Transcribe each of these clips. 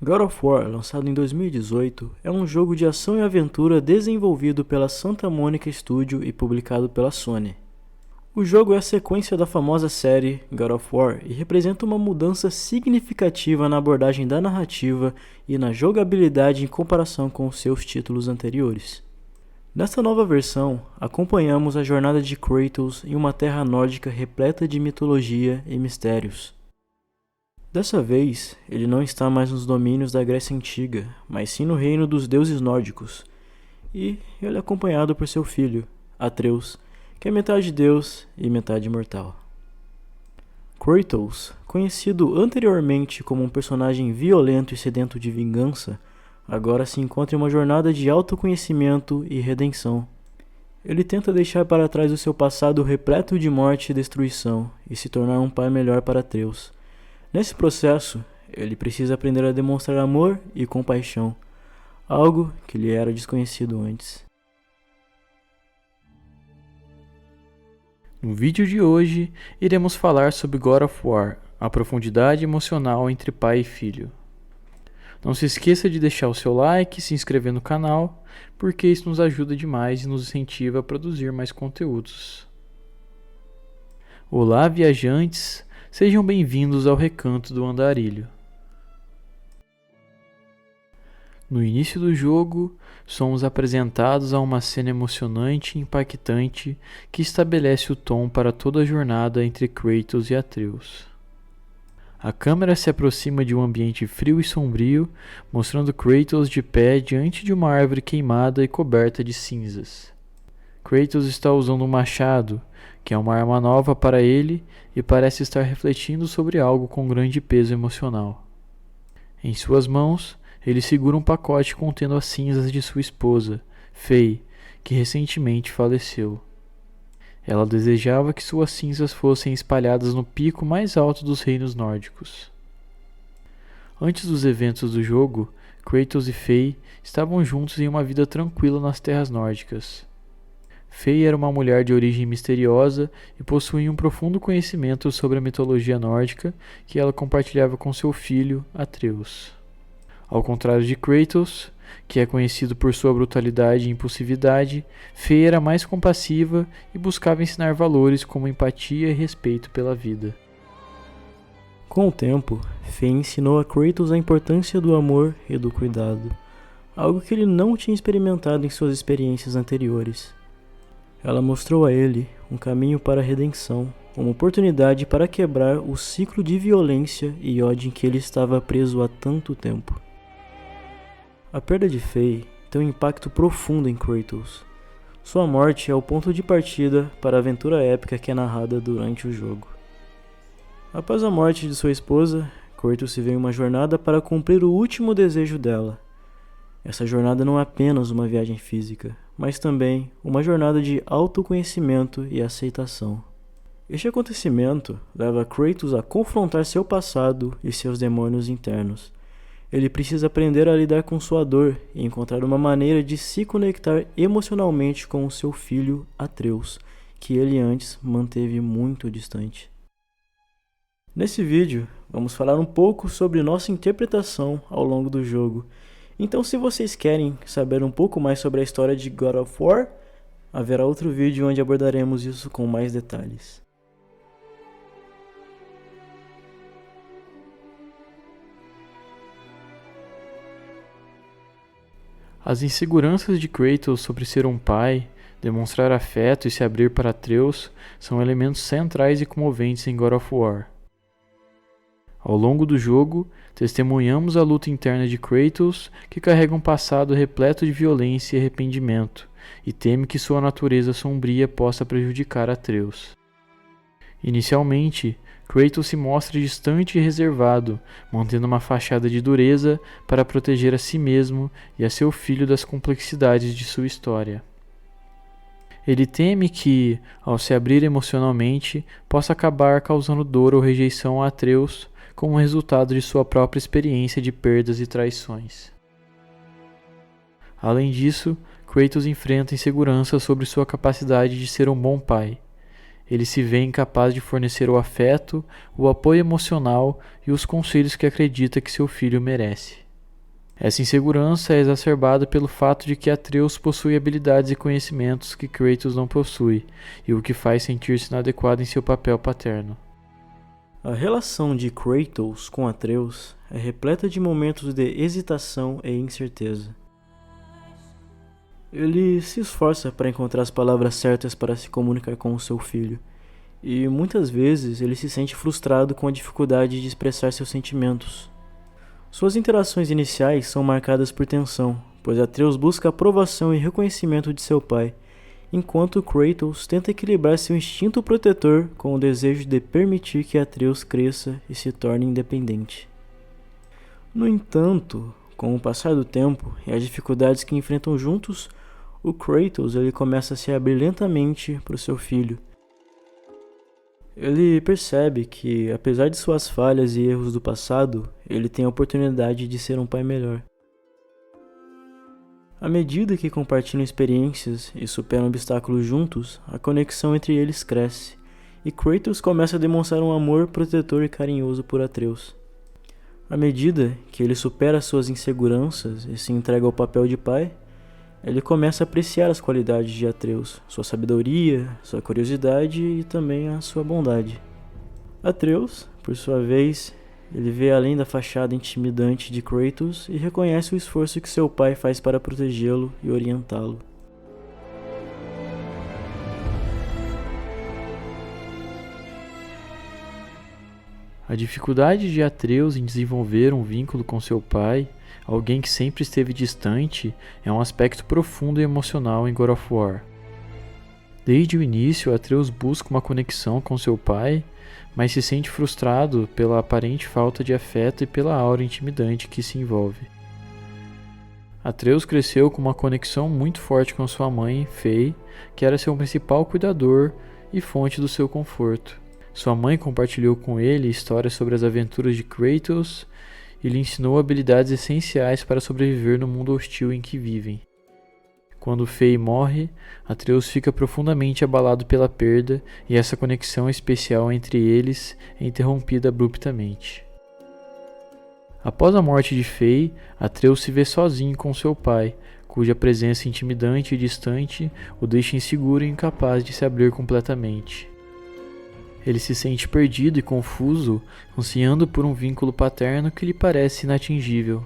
God of War, lançado em 2018, é um jogo de ação e aventura desenvolvido pela Santa Monica Studio e publicado pela Sony. O jogo é a sequência da famosa série God of War e representa uma mudança significativa na abordagem da narrativa e na jogabilidade em comparação com os seus títulos anteriores. Nesta nova versão, acompanhamos a jornada de Kratos em uma terra nórdica repleta de mitologia e mistérios. Dessa vez, ele não está mais nos domínios da Grécia Antiga, mas sim no reino dos deuses nórdicos, e ele é acompanhado por seu filho, Atreus, que é metade deus e metade mortal. Kratos, conhecido anteriormente como um personagem violento e sedento de vingança, agora se encontra em uma jornada de autoconhecimento e redenção. Ele tenta deixar para trás o seu passado repleto de morte e destruição e se tornar um pai melhor para Atreus. Nesse processo, ele precisa aprender a demonstrar amor e compaixão, algo que lhe era desconhecido antes. No vídeo de hoje, iremos falar sobre God of War, a profundidade emocional entre pai e filho. Não se esqueça de deixar o seu like e se inscrever no canal, porque isso nos ajuda demais e nos incentiva a produzir mais conteúdos. Olá, viajantes! Sejam bem-vindos ao Recanto do Andarilho. No início do jogo, somos apresentados a uma cena emocionante e impactante que estabelece o tom para toda a jornada entre Kratos e Atreus. A câmera se aproxima de um ambiente frio e sombrio, mostrando Kratos de pé diante de uma árvore queimada e coberta de cinzas. Kratos está usando um machado, que é uma arma nova para ele e parece estar refletindo sobre algo com grande peso emocional. Em suas mãos, ele segura um pacote contendo as cinzas de sua esposa, Fei, que recentemente faleceu. Ela desejava que suas cinzas fossem espalhadas no pico mais alto dos reinos nórdicos. Antes dos eventos do jogo, Kratos e Fei estavam juntos em uma vida tranquila nas terras nórdicas. Fei era uma mulher de origem misteriosa e possuía um profundo conhecimento sobre a mitologia nórdica que ela compartilhava com seu filho, Atreus. Ao contrário de Kratos, que é conhecido por sua brutalidade e impulsividade, Fei era mais compassiva e buscava ensinar valores como empatia e respeito pela vida. Com o tempo, Fei ensinou a Kratos a importância do amor e do cuidado, algo que ele não tinha experimentado em suas experiências anteriores. Ela mostrou a ele um caminho para a redenção, uma oportunidade para quebrar o ciclo de violência e ódio em que ele estava preso há tanto tempo. A perda de Fei tem um impacto profundo em Kratos. Sua morte é o ponto de partida para a aventura épica que é narrada durante o jogo. Após a morte de sua esposa, Kratos se vê em uma jornada para cumprir o último desejo dela. Essa jornada não é apenas uma viagem física, mas também uma jornada de autoconhecimento e aceitação. Este acontecimento leva Kratos a confrontar seu passado e seus demônios internos. Ele precisa aprender a lidar com sua dor e encontrar uma maneira de se conectar emocionalmente com o seu filho Atreus, que ele antes manteve muito distante. Nesse vídeo, vamos falar um pouco sobre nossa interpretação ao longo do jogo. Então, se vocês querem saber um pouco mais sobre a história de God of War, haverá outro vídeo onde abordaremos isso com mais detalhes. As inseguranças de Kratos sobre ser um pai, demonstrar afeto e se abrir para Atreus são elementos centrais e comoventes em God of War. Ao longo do jogo, testemunhamos a luta interna de Kratos, que carrega um passado repleto de violência e arrependimento, e teme que sua natureza sombria possa prejudicar Atreus. Inicialmente, Kratos se mostra distante e reservado, mantendo uma fachada de dureza para proteger a si mesmo e a seu filho das complexidades de sua história. Ele teme que, ao se abrir emocionalmente, possa acabar causando dor ou rejeição a Atreus, como resultado de sua própria experiência de perdas e traições. Além disso, Kratos enfrenta inseguranças sobre sua capacidade de ser um bom pai. Ele se vê incapaz de fornecer o afeto, o apoio emocional e os conselhos que acredita que seu filho merece. Essa insegurança é exacerbada pelo fato de que Atreus possui habilidades e conhecimentos que Kratos não possui, e o que faz sentir-se inadequado em seu papel paterno. A relação de Kratos com Atreus é repleta de momentos de hesitação e incerteza. Ele se esforça para encontrar as palavras certas para se comunicar com o seu filho, e muitas vezes ele se sente frustrado com a dificuldade de expressar seus sentimentos. Suas interações iniciais são marcadas por tensão, pois Atreus busca aprovação e reconhecimento de seu pai, enquanto Kratos tenta equilibrar seu instinto protetor com o desejo de permitir que Atreus cresça e se torne independente. No entanto, com o passar do tempo e as dificuldades que enfrentam juntos, o Kratos começa a se abrir lentamente para o seu filho. Ele percebe que, apesar de suas falhas e erros do passado, ele tem a oportunidade de ser um pai melhor. À medida que compartilham experiências e superam obstáculos juntos, a conexão entre eles cresce, e Kratos começa a demonstrar um amor protetor e carinhoso por Atreus. À medida que ele supera suas inseguranças e se entrega ao papel de pai, ele começa a apreciar as qualidades de Atreus, sua sabedoria, sua curiosidade e também a sua bondade. Atreus, por sua vez, ele vê além da fachada intimidante de Kratos e reconhece o esforço que seu pai faz para protegê-lo e orientá-lo. A dificuldade de Atreus em desenvolver um vínculo com seu pai, alguém que sempre esteve distante, é um aspecto profundo e emocional em God of War. Desde o início, Atreus busca uma conexão com seu pai, mas se sente frustrado pela aparente falta de afeto e pela aura intimidante que se envolve. Atreus cresceu com uma conexão muito forte com sua mãe, Fei, que era seu principal cuidador e fonte do seu conforto. Sua mãe compartilhou com ele histórias sobre as aventuras de Kratos e lhe ensinou habilidades essenciais para sobreviver no mundo hostil em que vivem. Quando Fei morre, Atreus fica profundamente abalado pela perda e essa conexão especial entre eles é interrompida abruptamente. Após a morte de Fei, Atreus se vê sozinho com seu pai, cuja presença intimidante e distante o deixa inseguro e incapaz de se abrir completamente. Ele se sente perdido e confuso, ansiando por um vínculo paterno que lhe parece inatingível.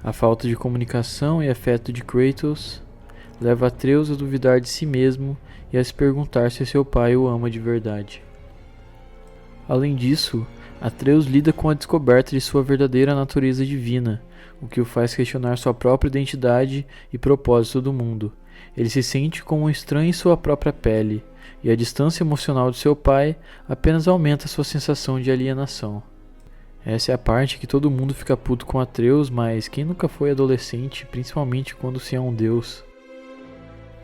A falta de comunicação e afeto de Kratos leva Atreus a duvidar de si mesmo e a se perguntar se seu pai o ama de verdade. Além disso, Atreus lida com a descoberta de sua verdadeira natureza divina, o que o faz questionar sua própria identidade e propósito do mundo. Ele se sente como um estranho em sua própria pele, e a distância emocional de seu pai apenas aumenta sua sensação de alienação. Essa é a parte que todo mundo fica puto com Atreus, mas quem nunca foi adolescente, principalmente quando se é um deus?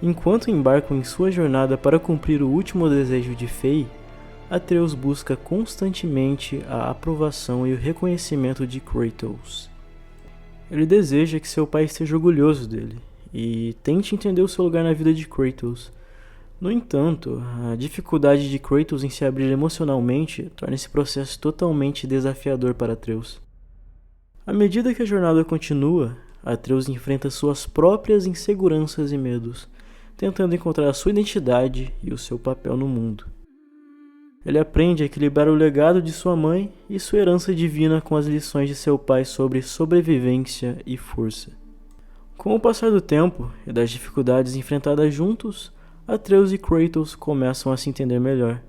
Enquanto embarcam em sua jornada para cumprir o último desejo de Fei, Atreus busca constantemente a aprovação e o reconhecimento de Kratos. Ele deseja que seu pai esteja orgulhoso dele e tente entender o seu lugar na vida de Kratos. No entanto, a dificuldade de Kratos em se abrir emocionalmente torna esse processo totalmente desafiador para Atreus. À medida que a jornada continua, Atreus enfrenta suas próprias inseguranças e medos, tentando encontrar a sua identidade e o seu papel no mundo. Ele aprende a equilibrar o legado de sua mãe e sua herança divina com as lições de seu pai sobre sobrevivência e força. Com o passar do tempo e das dificuldades enfrentadas juntos, Atreus e Kratos começam a se entender melhor.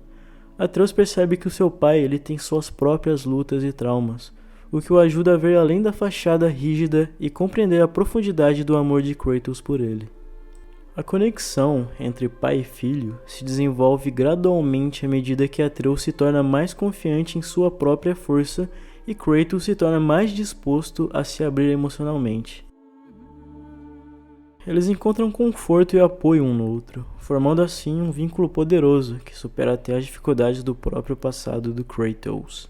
Atreus percebe que o seu pai tem suas próprias lutas e traumas, o que o ajuda a ver além da fachada rígida e compreender a profundidade do amor de Kratos por ele. A conexão entre pai e filho se desenvolve gradualmente à medida que Atreus se torna mais confiante em sua própria força e Kratos se torna mais disposto a se abrir emocionalmente. Eles encontram conforto e apoio um no outro, formando assim um vínculo poderoso que supera até as dificuldades do próprio passado do Kratos.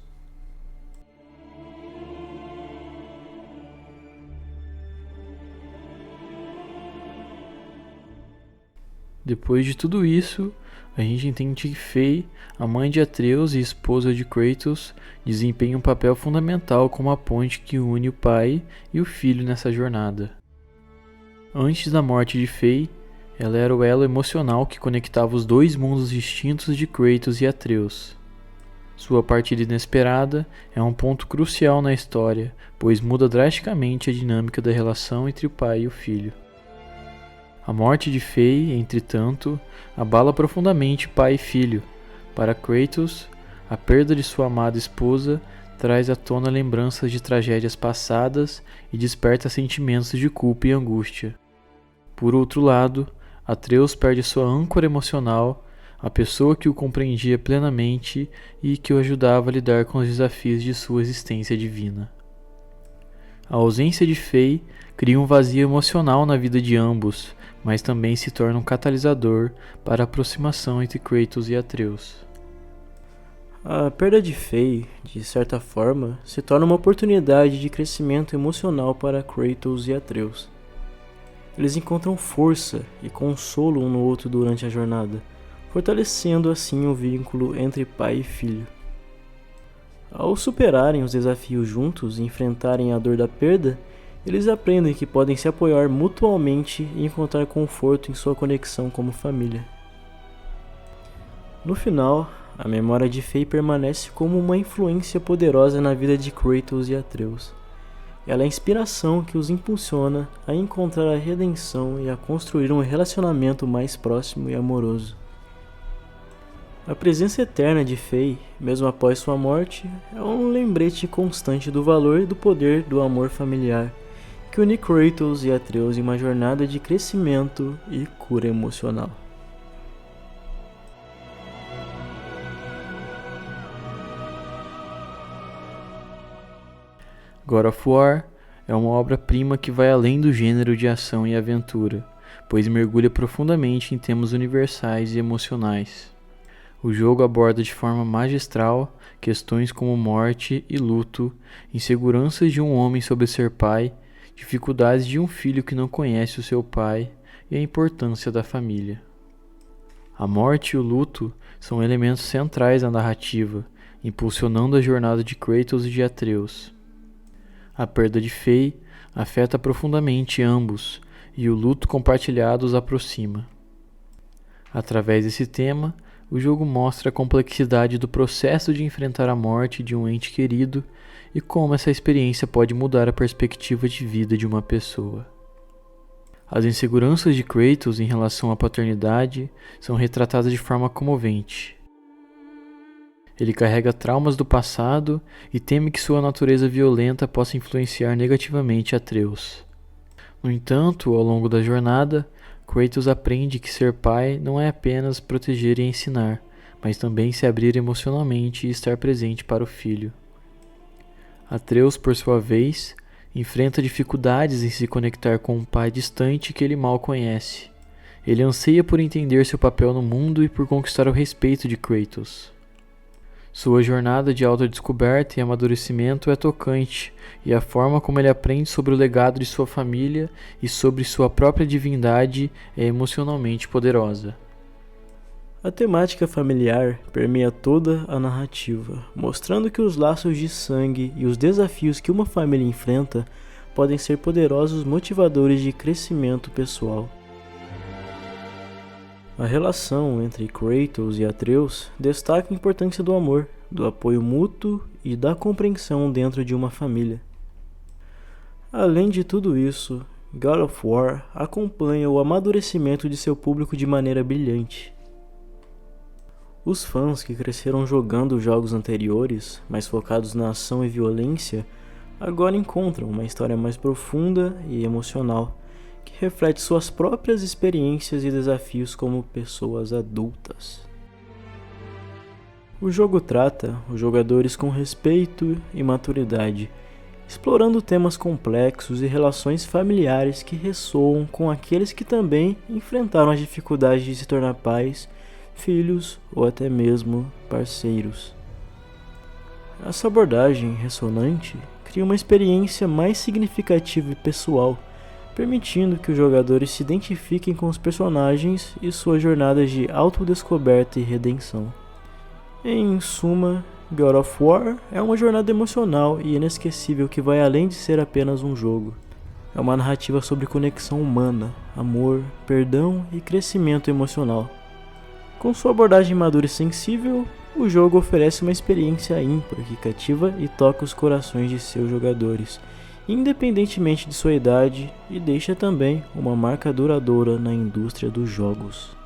Depois de tudo isso, a gente entende que Faye, a mãe de Atreus e esposa de Kratos, desempenha um papel fundamental como a ponte que une o pai e o filho nessa jornada. Antes da morte de Faye, ela era o elo emocional que conectava os dois mundos distintos de Kratos e Atreus. Sua partida inesperada é um ponto crucial na história, pois muda drasticamente a dinâmica da relação entre o pai e o filho. A morte de Faye, entretanto, abala profundamente pai e filho. Para Kratos, a perda de sua amada esposa traz à tona lembranças de tragédias passadas e desperta sentimentos de culpa e angústia. Por outro lado, Atreus perde sua âncora emocional, a pessoa que o compreendia plenamente e que o ajudava a lidar com os desafios de sua existência divina. A ausência de Faye cria um vazio emocional na vida de ambos, mas também se torna um catalisador para a aproximação entre Kratos e Atreus. A perda de Faye, de certa forma, se torna uma oportunidade de crescimento emocional para Kratos e Atreus. Eles encontram força e consolo um no outro durante a jornada, fortalecendo assim o vínculo entre pai e filho. Ao superarem os desafios juntos e enfrentarem a dor da perda, eles aprendem que podem se apoiar mutuamente e encontrar conforto em sua conexão como família. No final, a memória de Faye permanece como uma influência poderosa na vida de Kratos e Atreus. Ela é a inspiração que os impulsiona a encontrar a redenção e a construir um relacionamento mais próximo e amoroso. A presença eterna de Faye, mesmo após sua morte, é um lembrete constante do valor e do poder do amor familiar, que une Kratos e Atreus em uma jornada de crescimento e cura emocional. God of War é uma obra-prima que vai além do gênero de ação e aventura, pois mergulha profundamente em temas universais e emocionais. O jogo aborda de forma magistral questões como morte e luto, inseguranças de um homem sobre ser pai, dificuldades de um filho que não conhece o seu pai e a importância da família. A morte e o luto são elementos centrais na narrativa, impulsionando a jornada de Kratos e de Atreus. A perda de Faye afeta profundamente ambos, e o luto compartilhado os aproxima. Através desse tema, o jogo mostra a complexidade do processo de enfrentar a morte de um ente querido e como essa experiência pode mudar a perspectiva de vida de uma pessoa. As inseguranças de Kratos em relação à paternidade são retratadas de forma comovente. Ele carrega traumas do passado e teme que sua natureza violenta possa influenciar negativamente Atreus. No entanto, ao longo da jornada, Kratos aprende que ser pai não é apenas proteger e ensinar, mas também se abrir emocionalmente e estar presente para o filho. Atreus, por sua vez, enfrenta dificuldades em se conectar com um pai distante que ele mal conhece. Ele anseia por entender seu papel no mundo e por conquistar o respeito de Kratos. Sua jornada de autodescoberta e amadurecimento é tocante, e a forma como ele aprende sobre o legado de sua família e sobre sua própria divindade é emocionalmente poderosa. A temática familiar permeia toda a narrativa, mostrando que os laços de sangue e os desafios que uma família enfrenta podem ser poderosos motivadores de crescimento pessoal. A relação entre Kratos e Atreus destaca a importância do amor, do apoio mútuo e da compreensão dentro de uma família. Além de tudo isso, God of War acompanha o amadurecimento de seu público de maneira brilhante. Os fãs que cresceram jogando jogos anteriores, mais focados na ação e violência, agora encontram uma história mais profunda e emocional, que reflete suas próprias experiências e desafios como pessoas adultas. O jogo trata os jogadores com respeito e maturidade, explorando temas complexos e relações familiares que ressoam com aqueles que também enfrentaram as dificuldades de se tornar pais, filhos ou até mesmo parceiros. Essa abordagem ressonante cria uma experiência mais significativa e pessoal, permitindo que os jogadores se identifiquem com os personagens e suas jornadas de autodescoberta e redenção. Em suma, God of War é uma jornada emocional e inesquecível que vai além de ser apenas um jogo. É uma narrativa sobre conexão humana, amor, perdão e crescimento emocional. Com sua abordagem madura e sensível, o jogo oferece uma experiência ímpar que cativa e toca os corações de seus jogadores, independentemente de sua idade, e deixa também uma marca duradoura na indústria dos jogos.